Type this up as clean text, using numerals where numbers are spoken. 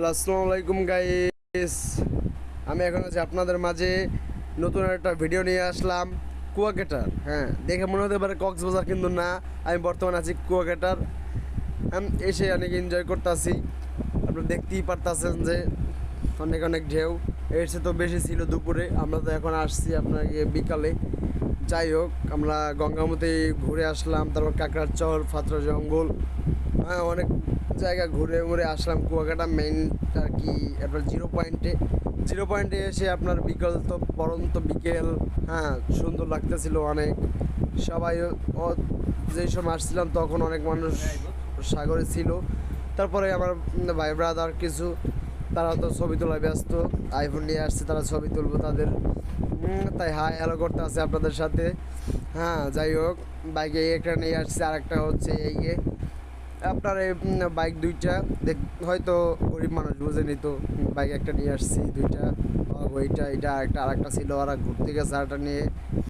আসসালামু আলাইকুম গাইস। আমি এখন আছি আপনাদের মাঝে নতুন একটা ভিডিও নিয়ে আসলাম। কুয়াকাটার, হ্যাঁ, দেখে মনে হতে পারে কক্সবাজার, কিন্তু না, আমি বর্তমানে আছি কুয়াকাটার। এসে অনেক এনজয় করতেছি। আপনারা দেখতেই পারতেছেন যে অনেক অনেক ঢেউ। এর চেয়ে তো বেশি ছিল দুপুরে, আমরা তো এখন আসছি আপনার বিকালে। যাই হোক, আমরা গঙ্গামতি ঘুরে আসলাম, তারপর কাঁকড়ার চর, ফাতরা জঙ্গল, হ্যাঁ, অনেক জায়গা ঘুরে ঘুরে আসলাম। কুয়াকাটা মেইন আর কি আপনার জিরো পয়েন্টে এসে আপনার বিকেল তো পরন্ত বিকেল, হ্যাঁ, সুন্দর লাগতেছিল অনেক। সবাই যেই সময় আসছিলাম তখন অনেক মানুষ সাগরে ছিল। তারপরে আমার ভাই ব্রাদার কিছু, তারা তো ছবি তোলায় ব্যস্ত, আইফোন নিয়ে আসছে, তারা ছবি তুলবো তাদের। তাই হাই হ্যালো করতে আছে আপনাদের সাথে। হ্যাঁ, যাই হোক, বাইকে একটা নিয়ে আসছে, আর একটা হচ্ছে এই আপনার এই বাইক দুইটা হয়তো গরিব মানুষ বুঝেনি তো, বাইক একটা নিয়ে আসছি দুইটা। ওইটা এটা একটা, আর একটা ছিল, ওরা ঘুরতে গেছে আরেকটা নিয়ে।